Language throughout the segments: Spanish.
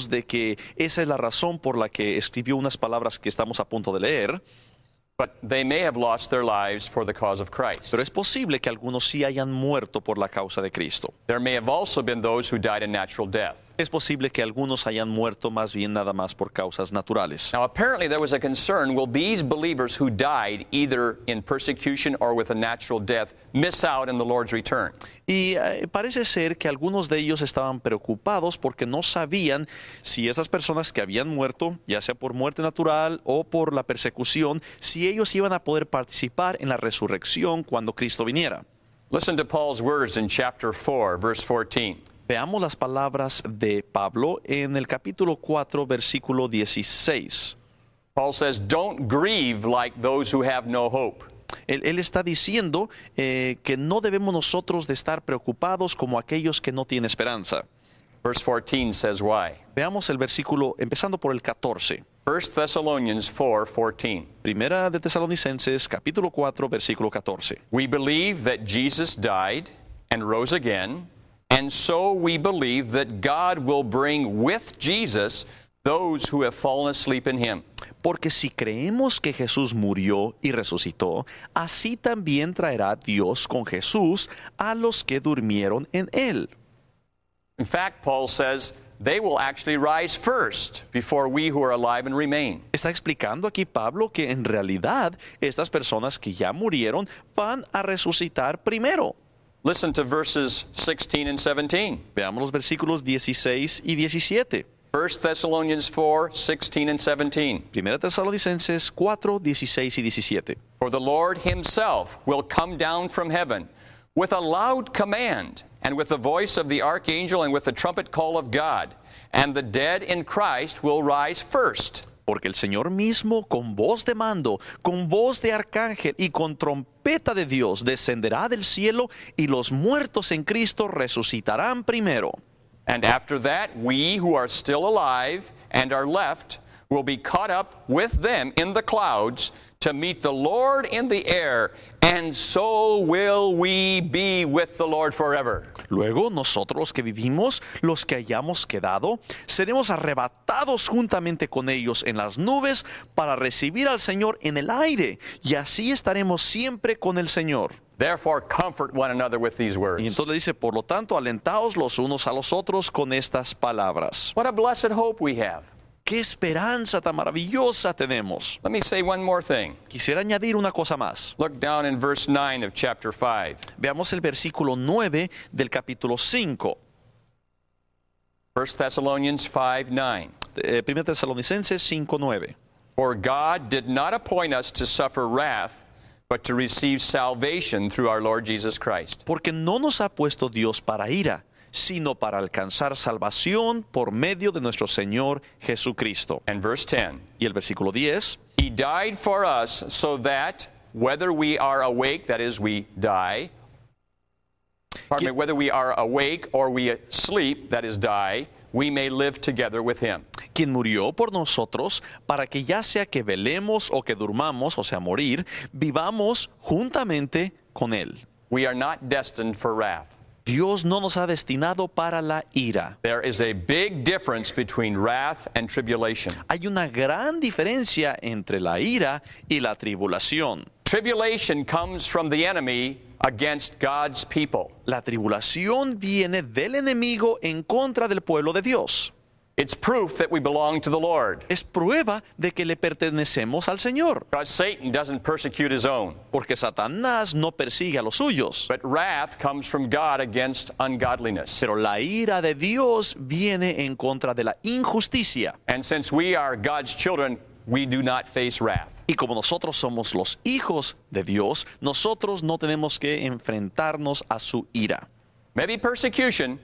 de que esa es la razón por la que escribió unas palabras que estamos a punto de leer. But they may have lost their lives for the cause of Christ. Pero es posible que algunos sí hayan muerto por la causa de Cristo. There may have also been those who died a natural death. Es posible que algunos hayan muerto más bien nada más por causas naturales. Now, apparently there was a concern, will these believers who died either in persecution or with a natural death miss out in the Lord's return? Y parece ser que algunos de ellos estaban preocupados porque no sabían si esas personas que habían muerto, ya sea por muerte natural o por la persecución, si ellos iban a poder participar en la resurrección cuando Cristo viniera. Listen to Paul's words in chapter 4, verse 14. Veamos las palabras de Pablo en el capítulo 4, versículo 16. Paul says, don't grieve like those who have no hope. Él está diciendo que no debemos nosotros de estar preocupados como aquellos que no tienen esperanza. Verse 14 says why. Veamos el versículo empezando por el 14. 1 Thessalonians 4:14. Primera de Tesalonicenses, capítulo 4, versículo 14. We believe that Jesus died and rose again, and so we believe that God will bring with Jesus those who have fallen asleep in him. Porque si creemos que Jesús murió y resucitó, así también traerá Dios con Jesús a los que durmieron en él. In fact, Paul says they will actually rise first before we who are alive and remain. Está explicando aquí Pablo que en realidad estas personas que ya murieron van a resucitar primero. Listen to verses 16 and 17. Veamos los versículos 16 y 17. 1 Thessalonians 4:16 and 17. Primera Tesalonicenses 4, 16 y 17. For the Lord himself will come down from heaven with a loud command, and with the voice of the archangel, and with the trumpet call of God, and the dead in Christ will rise first. Porque el Señor mismo, con voz de mando, con voz de arcángel y con trompeta de Dios, descenderá del cielo, y los muertos en Cristo resucitarán primero. And after that, we who are still alive and are left will be caught up with them in the clouds to meet the Lord in the air, and so will we be with the Lord forever. Luego nosotros los que vivimos, los que hayamos quedado, seremos arrebatados juntamente con ellos en las nubes para recibir al Señor en el aire, y así estaremos siempre con el Señor. Therefore, comfort one another with these Y words. entonces le dice, por lo tanto, alentaos los unos a los otros con estas palabras. What a blessed hope we have. ¡Qué esperanza tan maravillosa tenemos! Let me say one more thing. Quisiera añadir una cosa más. Look down in verse 9 of chapter 5. Veamos el versículo 9 del capítulo 5. 1 Thessalonians 5:9. 1 Tesalonicenses 5:9. For God did not appoint us to suffer wrath, but to receive salvation through our Lord Jesus Christ. Porque no nos ha puesto Dios para ira, sino para alcanzar salvación por medio de nuestro Señor Jesucristo. And verse 10. Y el versículo 10. He died for us so that whether we are awake, that is, we die, whether we are awake or we sleep, that is, die, we may live together with him. Quien murió por nosotros, para que ya sea que velemos o que durmamos, o sea, morir, vivamos juntamente con Él. We are not destined for wrath. Dios no nos ha destinado para la ira. There is a big difference between wrath and tribulation. Hay una gran diferencia entre la ira y la tribulación. Tribulation comes from the enemy against God's people. La tribulación viene del enemigo en contra del pueblo de Dios. It's proof that we belong to the Lord. Es prueba de que le pertenecemos al Señor. Because Satan doesn't persecute his own. Porque Satanás no persigue a los suyos. But wrath comes from God against ungodliness. Pero la ira de Dios viene en contra de la injusticia. And since we are God's children, we do not face wrath. Y como nosotros somos los hijos de Dios, nosotros no tenemos que enfrentarnos a su ira. Maybe persecution,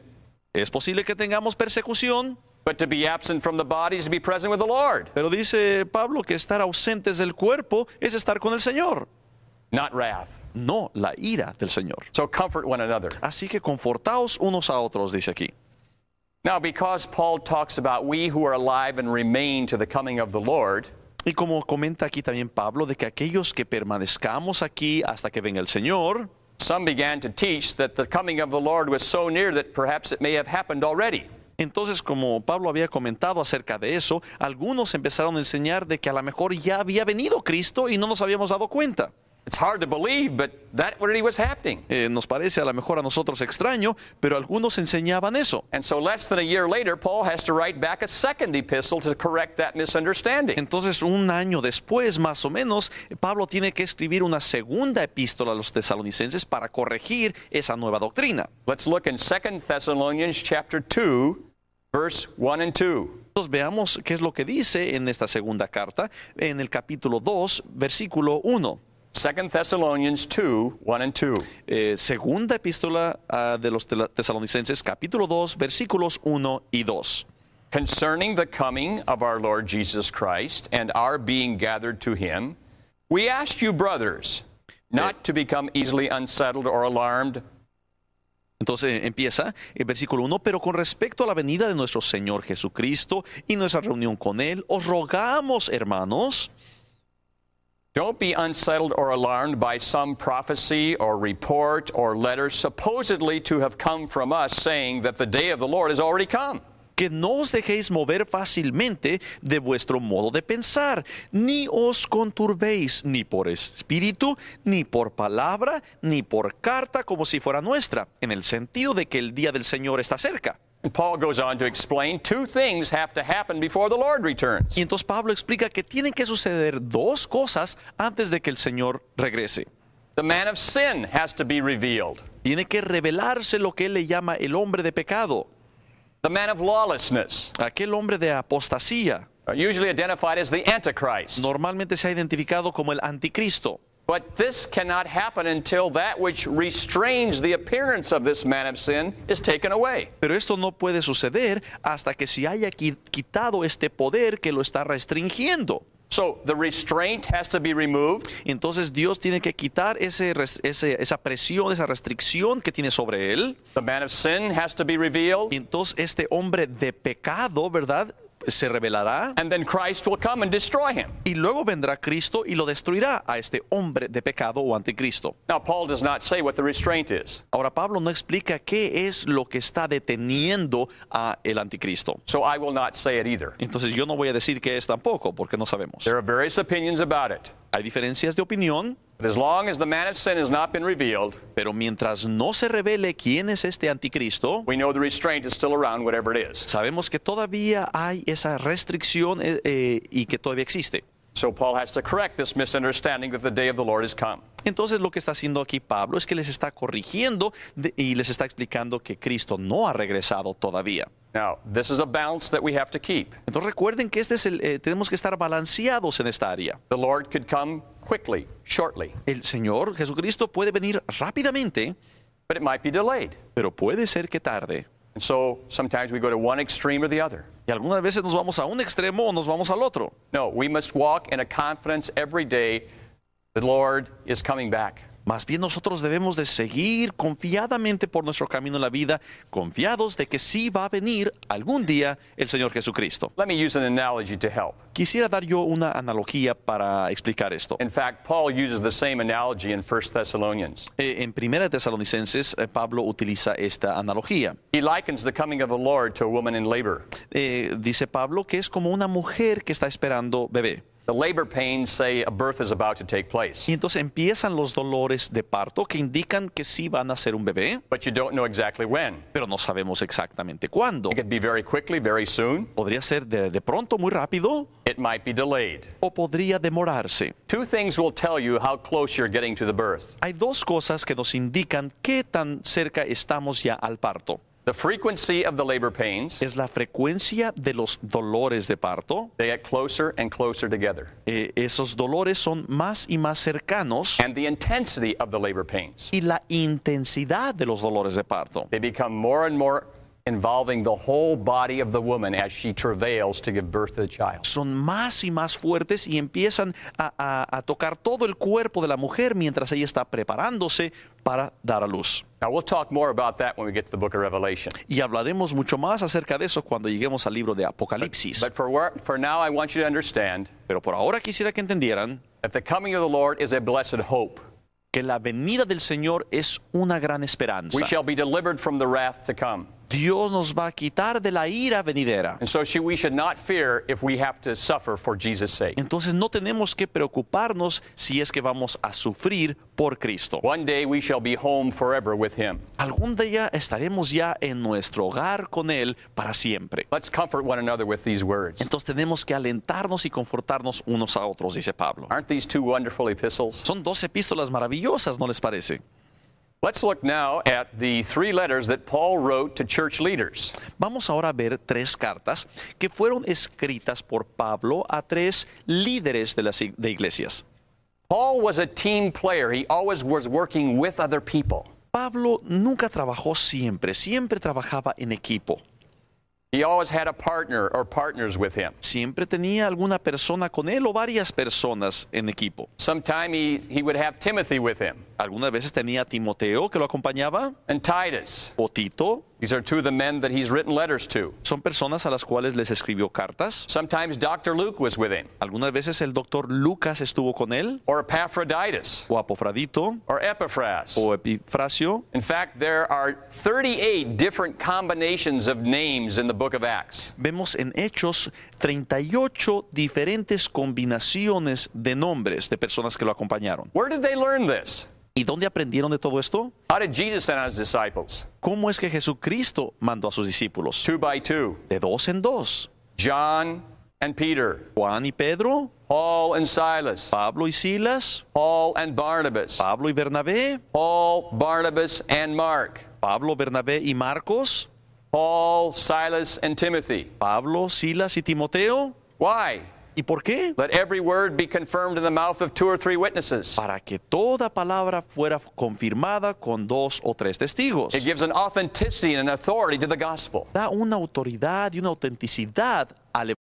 Es posible que tengamos persecución, but to be absent from the body is to be present with the Lord. pero dice Pablo que estar ausentes del cuerpo es estar con el Señor, Not wrath. no la ira del Señor. So comfort one another. Así que confortaos unos a otros, dice aquí. Now, because Paul talks about we who are alive and remain to the coming of the Lord, Y como comenta aquí también Pablo, de que aquellos que permanezcamos aquí hasta que venga el Señor, some began to teach that the coming of the Lord was so near that perhaps it may have happened already. Entonces, como Pablo había comentado acerca de eso, algunos empezaron a enseñar de que a lo mejor ya había venido Cristo y no nos habíamos dado cuenta. It's hard to believe, but that really was happening. Nos parece a lo mejor a nosotros extraño, pero algunos enseñaban eso. And so less than a year later, Paul has to write back a second epistle to correct that misunderstanding. Entonces, un año después, más o menos, Pablo tiene que escribir una segunda epístola a los tesalonicenses para corregir esa nueva doctrina. Let's look in 2 Thessalonians chapter 2, verse 1 and 2. Entonces, veamos qué es lo que dice en esta segunda carta, en el capítulo 2, versículo 1. 2 Thessalonians 2, 1 and 2. Segunda epístola de los tesalonicenses, capítulo 2, versículos 1 y 2. Concerning the coming of our Lord Jesus Christ and our being gathered to him, we ask you, brothers, not to become easily unsettled or alarmed. Entonces empieza el versículo 1, pero con respecto a la venida de nuestro Señor Jesucristo y nuestra reunión con Él, os rogamos, hermanos, Don't be unsettled or alarmed by some prophecy or report or letter supposedly to have come from us saying that the day of the Lord has already come. que no os dejéis mover fácilmente de vuestro modo de pensar, ni os conturbéis ni por espíritu, ni por palabra, ni por carta como si fuera nuestra, en el sentido de que el día del Señor está cerca. And Paul goes on to explain two things have to happen before the Lord returns. Y entonces Pablo explica que tienen que suceder dos cosas antes de que el Señor regrese. The man of sin has to be revealed. Tiene que revelarse lo que él le llama el hombre de pecado, The man of lawlessness, aquel hombre de apostasía. usually identified as the Antichrist. Normalmente se ha identificado como el anticristo. But this cannot happen until that which restrains the appearance of this man of sin is taken away. Pero esto no puede suceder hasta que se haya quitado este poder que lo está restringiendo. So the restraint has to be removed. Entonces Dios tiene que quitar esa presión, esa restricción que tiene sobre él. The man of sin has to be revealed. Y entonces este hombre de pecado, ¿verdad?, se revelará. And then Christ will come and destroy him. Y luego vendrá Cristo y lo destruirá a este hombre de pecado o anticristo. Now, Paul does not say what the restraint is. Ahora Pablo no explica qué es lo que está deteniendo a el anticristo. So I will not say it either. Entonces yo no voy a decir qué es tampoco, porque no sabemos. There are various opinions about it. Hay diferencias de opinión, But as long as the man of sin has not been revealed, pero mientras no se revele quién es este anticristo, we know the restraint is still around, whatever it is. sabemos que todavía hay esa restricción y que todavía existe. So Paul has to correct this misunderstanding that the day of the Lord has come. Entonces lo que está haciendo aquí Pablo es que les está corrigiendo y les está explicando que Cristo no ha regresado todavía. Now, this is a balance that we have to keep. Entonces recuerden que tenemos que estar balanceados en esta área. The Lord could come quickly, shortly, El Señor Jesucristo puede venir rápidamente, but it might be delayed. pero puede ser que tarde. And so sometimes we go to one extreme or the other. Y algunas veces nos vamos a un extremo o nos vamos al otro. No, we must walk in a confidence every day the Lord is coming back. Más bien nosotros debemos de seguir confiadamente por nuestro camino en la vida, confiados de que sí va a venir algún día el Señor Jesucristo. Let me use an analogy to help. Quisiera dar yo una analogía para explicar esto. In fact, Paul uses the same analogy in 1 Thessalonians. En Primera de Tesalonicenses, Pablo utiliza esta analogía. He likens the coming of the Lord to a woman in labor. Dice Pablo que es como una mujer que está esperando bebé. The labor pains say a birth is about to take place, Y entonces empiezan los dolores de parto que indican que sí van a ser un bebé, but you don't know exactly when. pero no sabemos exactamente cuándo. It could be very quickly, very soon. Podría ser de pronto, muy rápido, It might be delayed. o podría demorarse. Two things will tell you how close you're getting to the birth. Hay dos cosas que nos indican qué tan cerca estamos ya al parto. The frequency of the labor pains, Es la frecuencia de los dolores de parto. they get closer and closer together. Esos dolores son más y más cercanos, And the intensity of the labor pains, y la intensidad de los dolores de parto they become more and more involving the whole body of the woman as she travails to give birth to the child. son más y más fuertes y empiezan a tocar todo el cuerpo de la mujer mientras ella está preparándose para dar a luz. Now, we'll talk more about that when we get to the book of Revelation. Y hablaremos mucho más acerca de eso cuando lleguemos al libro de Apocalipsis. But for now, I want you to understand Pero por ahora quisiera que entendieran that the coming of the Lord is a blessed hope. que la venida del Señor es una gran esperanza. We shall be delivered from the wrath to come. Dios nos va a quitar de la ira venidera. And so we should not fear if we have to suffer for Jesus' sake. Entonces no tenemos que preocuparnos si es que vamos a sufrir por Cristo. One day we shall be home forever with him. Algún día estaremos ya en nuestro hogar con Él para siempre. Let's comfort one another with these words. Entonces tenemos que alentarnos y confortarnos unos a otros, dice Pablo. Aren't these two wonderful epistles? Son 2 epístolas maravillosas, ¿no les parece? Let's look now at the 3 letters that Paul wrote to church leaders. Vamos ahora a ver 3 cartas que fueron escritas por Pablo a 3 líderes de iglesias. Paul was a team player. He always was working with other people. Pablo nunca trabajó siempre trabajaba en equipo. He always had a partner or partners with him. Siempre tenía alguna persona con él o varias personas en equipo. Sometime he would have Timothy with him. Algunas veces tenía a Timoteo que lo acompañaba, And Titus. o Tito. These are 2 of the men that he's written letters to. Son personas a las cuales les escribió cartas. Sometimes Dr. Luke was with him. Algunas veces el doctor Lucas estuvo con él, Or Epaphroditus. o Apofradito, Or Epaphras. o Epifrasio. In fact, there are 38 different combinations of names in the book of Acts. Vemos en Hechos 38 diferentes combinaciones de nombres de personas que lo acompañaron. Where did they learn this? ¿Y dónde aprendieron de todo esto? How did Jesus send out his disciples? ¿Cómo es que Jesucristo mandó a sus discípulos? 2 by 2. De 2 en 2. John and Peter. Juan y Pedro, Paul and Silas. Pablo y Silas, Paul and Barnabas. Pablo y Bernabé, Paul, Barnabas, and Mark. Pablo, Bernabé y Marcos, Paul, Silas, and Timothy. Pablo, Silas y Timoteo. Why? ¿Y por qué? Let every word be confirmed in the mouth of 2 or 3 witnesses. Para que toda palabra fuera confirmada con 2 o 3 testigos. It gives an authenticity and an authority to the gospel. Da una autoridad y una autenticidad al